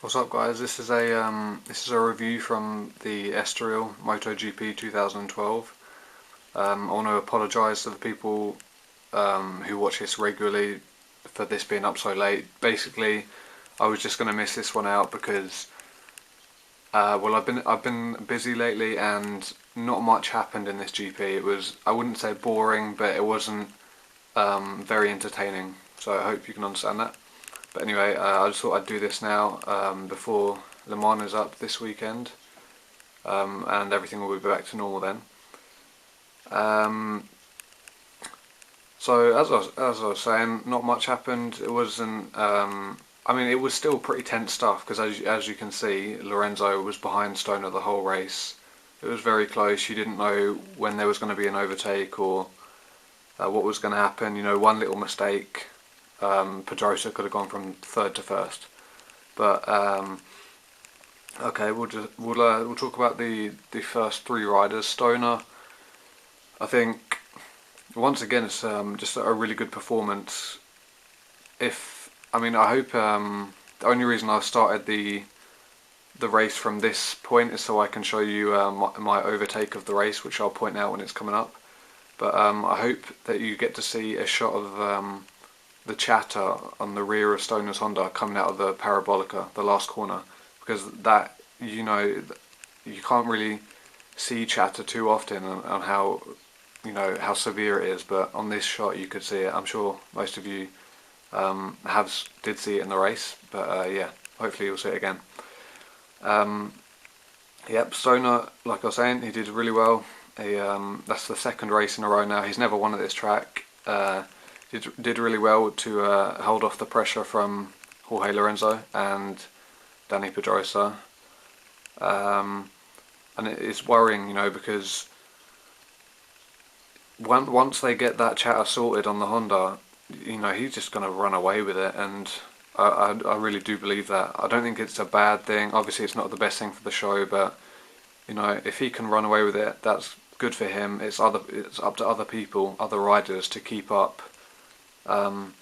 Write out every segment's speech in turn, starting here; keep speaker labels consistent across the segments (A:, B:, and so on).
A: What's up, guys? This is a review from the Estoril MotoGP 2012. I want to apologise to the people who watch this regularly for this being up so late. Basically, I was just going to miss this one out because I've been busy lately and not much happened in this GP. It was, I wouldn't say boring, but it wasn't very entertaining. So I hope you can understand that. But anyway, I just thought I'd do this now before Le Mans is up this weekend, and everything will be back to normal then. Um, so as I was saying, not much happened. It wasn't. I mean, it was still pretty tense stuff because as you can see, Lorenzo was behind Stoner the whole race. It was very close. You didn't know when there was going to be an overtake or what was going to happen. You know, one little mistake, Pedrosa could have gone from third to first. But okay, we'll talk about the first three riders. Stoner, I think once again it's just a really good performance. I hope the only reason I started the race from this point is so I can show you my overtake of the race, which I'll point out when it's coming up. But I hope that you get to see a shot of the chatter on the rear of Stoner's Honda coming out of the parabolica, the last corner, because that, you can't really see chatter too often on how, how severe it is, but on this shot you could see it. I'm sure most of you did see it in the race, but yeah, hopefully you'll see it again. Um, yep, Stoner, like I was saying, he did really well. That's the second race in a row now. He's never won at this track. Did really well to hold off the pressure from Jorge Lorenzo and Danny Pedrosa. And it's worrying, because once they get that chatter sorted on the Honda, he's just going to run away with it, and I really do believe that. I don't think it's a bad thing. Obviously, it's not the best thing for the show, but if he can run away with it, that's good for him. It's up to other people, other riders, to keep up. Um,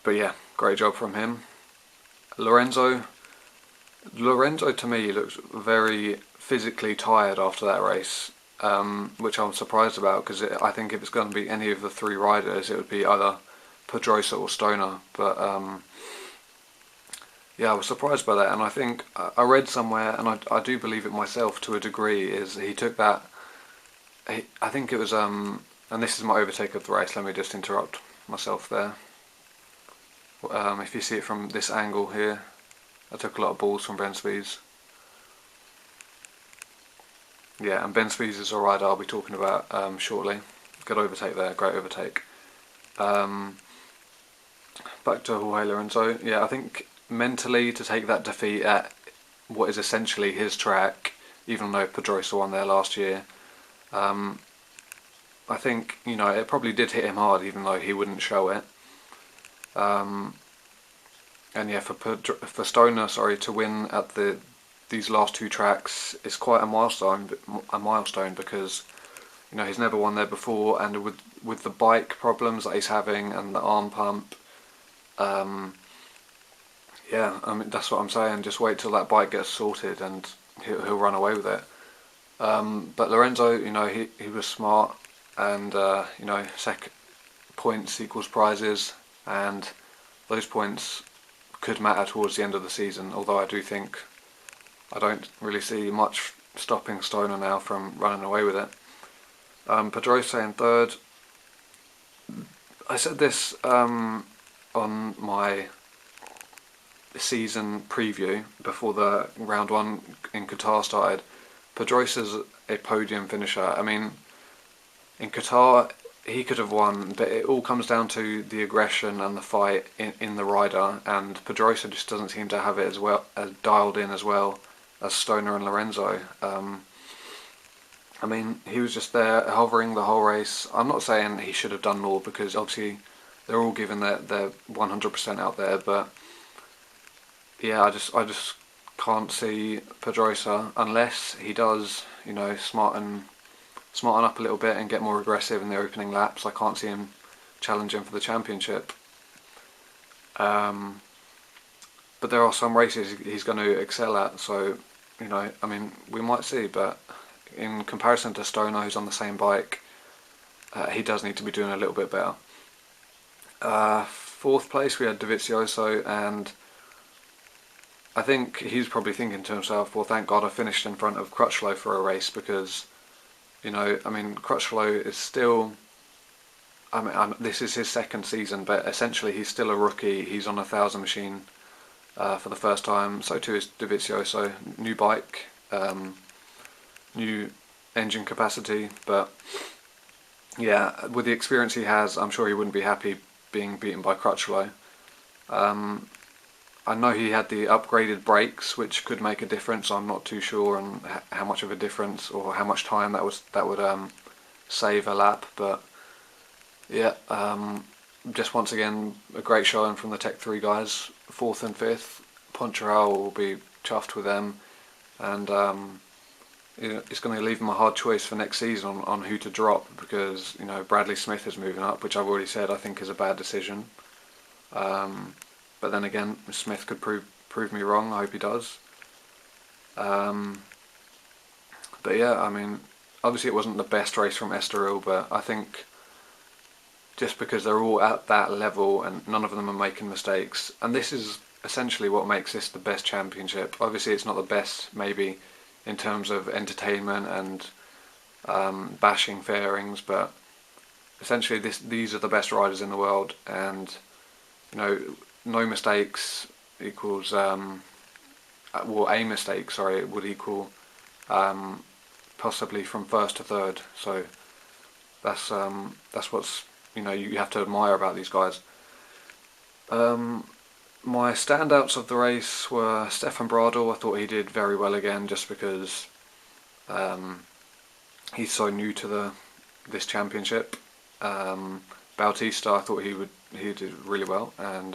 A: but yeah, great job from him. Lorenzo to me looks very physically tired after that race, which I'm surprised about because I think if it's going to be any of the three riders, it would be either Pedrosa or Stoner. But yeah, I was surprised by that, and I think I read somewhere, and I do believe it myself to a degree, is he took that. I think it was and this is my overtake of the race. Let me just interrupt myself there. If you see it from this angle here, I took a lot of balls from Ben Spies. Yeah, and Ben Spies is a rider I'll be talking about shortly. Good overtake there, great overtake. Back to Jorge Lorenzo. Yeah, I think mentally to take that defeat at what is essentially his track, even though Pedrosa won there last year, I think it probably did hit him hard, even though he wouldn't show it. Um, and yeah, for Stoner, sorry, to win at these last two tracks is quite a milestone. Because he's never won there before, and with the bike problems that he's having and the arm pump, yeah, I mean that's what I'm saying. Just wait till that bike gets sorted, and he'll run away with it. But Lorenzo, he was smart, and second points equals prizes, and those points could matter towards the end of the season. Although I don't really see much stopping Stoner now from running away with it. Pedrosa in third. I said this on my season preview before the round one in Qatar started. Pedrosa's a podium finisher. I mean, in Qatar he could have won, but it all comes down to the aggression and the fight in the rider, and Pedrosa just doesn't seem to have it as well as dialed in as well as Stoner and Lorenzo. I mean, he was just there hovering the whole race. I'm not saying he should have done more because obviously they're all giving their 100% out there, but yeah, I just can't see Pedrosa unless he does, smarten up a little bit and get more aggressive in the opening laps. I can't see him challenging for the championship. But but there are some races he's going to excel at. So, you know, I mean, we might see. But in comparison to Stoner, who's on the same bike, he does need to be doing a little bit better. Fourth place we had Dovizioso, and I think he's probably thinking to himself, well, thank God I finished in front of Crutchlow for a race, because, you know, I mean, Crutchlow is still, I mean, this is his second season, but essentially he's still a rookie. He's on a 1000 machine for the first time. So too is Dovizioso. New bike, new engine capacity, but yeah, with the experience he has, I'm sure he wouldn't be happy being beaten by Crutchlow. I know he had the upgraded brakes, which could make a difference. I'm not too sure on how much of a difference or how much time that would save a lap. But yeah, just once again a great showing from the Tech 3 guys, 4th and 5th. Poncharal will be chuffed with them, and it's going to leave him a hard choice for next season on who to drop, because, you know, Bradley Smith is moving up, which I've already said I think is a bad decision. But then again, Smith could prove me wrong. I hope he does. But yeah, I mean, obviously it wasn't the best race from Estoril, but I think just because they're all at that level and none of them are making mistakes, and this is essentially what makes this the best championship. Obviously it's not the best maybe in terms of entertainment and bashing fairings, but essentially these are the best riders in the world, and, you know, no mistakes equals well, a mistake, sorry, would equal possibly from 1st to 3rd. So that's what's, you know, you have to admire about these guys. My standouts of the race were Stefan Bradl. I thought he did very well again, just because he's so new to this championship. Bautista, I thought he did really well, and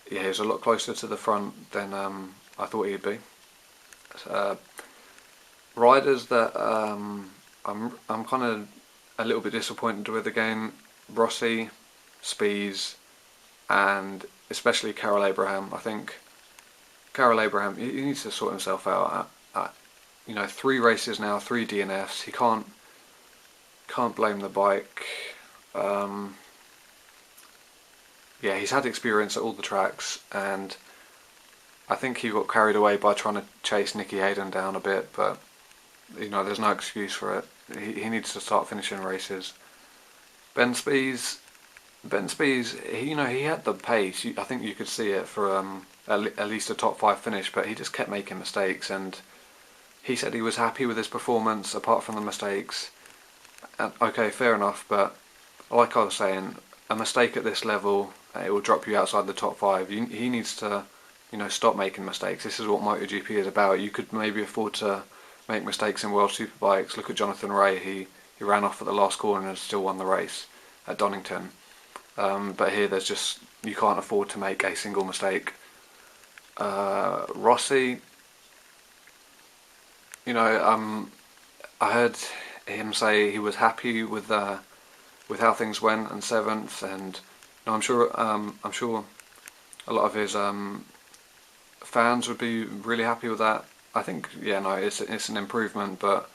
A: yeah, he was a lot closer to the front than I thought he'd be. Riders that I'm kind of a little bit disappointed with again: Rossi, Spies, and especially Karel Abraham. I think Karel Abraham, he needs to sort himself out. You know, 3 races now, 3 DNFs. He can't blame the bike. Yeah, he's had experience at all the tracks, and I think he got carried away by trying to chase Nicky Hayden down a bit, but, you know, there's no excuse for it. He needs to start finishing races. Ben Spies, you know, he had the pace. I think you could see it for at least a top 5 finish, but he just kept making mistakes, and he said he was happy with his performance apart from the mistakes. And, okay, fair enough, but like I was saying, a mistake at this level, it will drop you outside the top 5. He needs to, you know, stop making mistakes. This is what MotoGP is about. You could maybe afford to make mistakes in World Superbikes. Look at Jonathan Rea. He ran off at the last corner and still won the race at Donington. But here there's just, you can't afford to make a single mistake. Rossi, you know, I heard him say he was happy with how things went and 7th, and no, I'm sure a lot of his fans would be really happy with that. I think, yeah, no, it's an improvement, but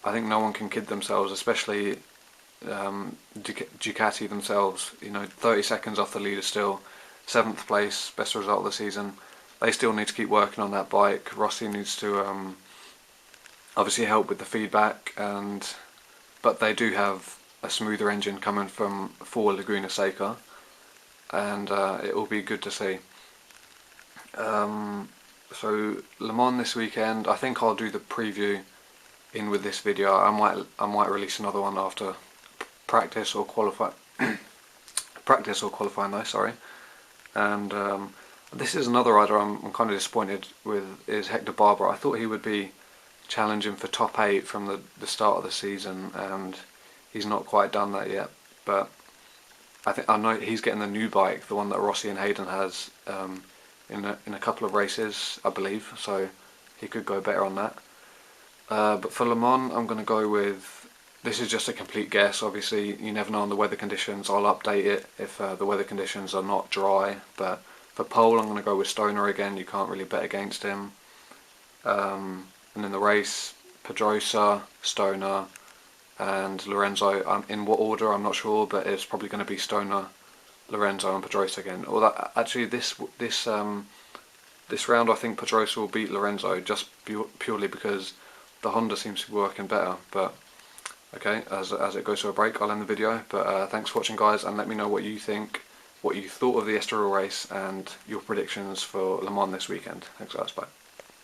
A: I think no one can kid themselves, especially Ducati themselves. You know, 30 seconds off the leader still, 7th place, best result of the season. They still need to keep working on that bike. Rossi needs to obviously help with the feedback, but they do have a smoother engine coming for Laguna Seca, and it will be good to see. So Le Mans this weekend, I think I'll do the preview in with this video. I might release another one after practice or qualifying though, sorry. And this is another rider I'm kind of disappointed with, is Hector Barbera. I thought he would be challenging for top 8 from the start of the season, and he's not quite done that yet. But I know he's getting the new bike, the one that Rossi and Hayden has, in a couple of races, I believe, so he could go better on that. But for Le Mans, I'm going to go with, this is just a complete guess, obviously you never know on the weather conditions. I'll update it if the weather conditions are not dry, but For pole, I'm going to go with Stoner again. You can't really bet against him. And in the race, Pedrosa, Stoner, and Lorenzo. In what order I'm not sure, but it's probably going to be Stoner, Lorenzo, and Pedrosa again. Or actually, this round I think Pedrosa will beat Lorenzo just purely because the Honda seems to be working better. But okay, as it goes to a break, I'll end the video. But thanks for watching, guys, and let me know what you think, what you thought of the Estoril race, and your predictions for Le Mans this weekend. Thanks, guys. Bye.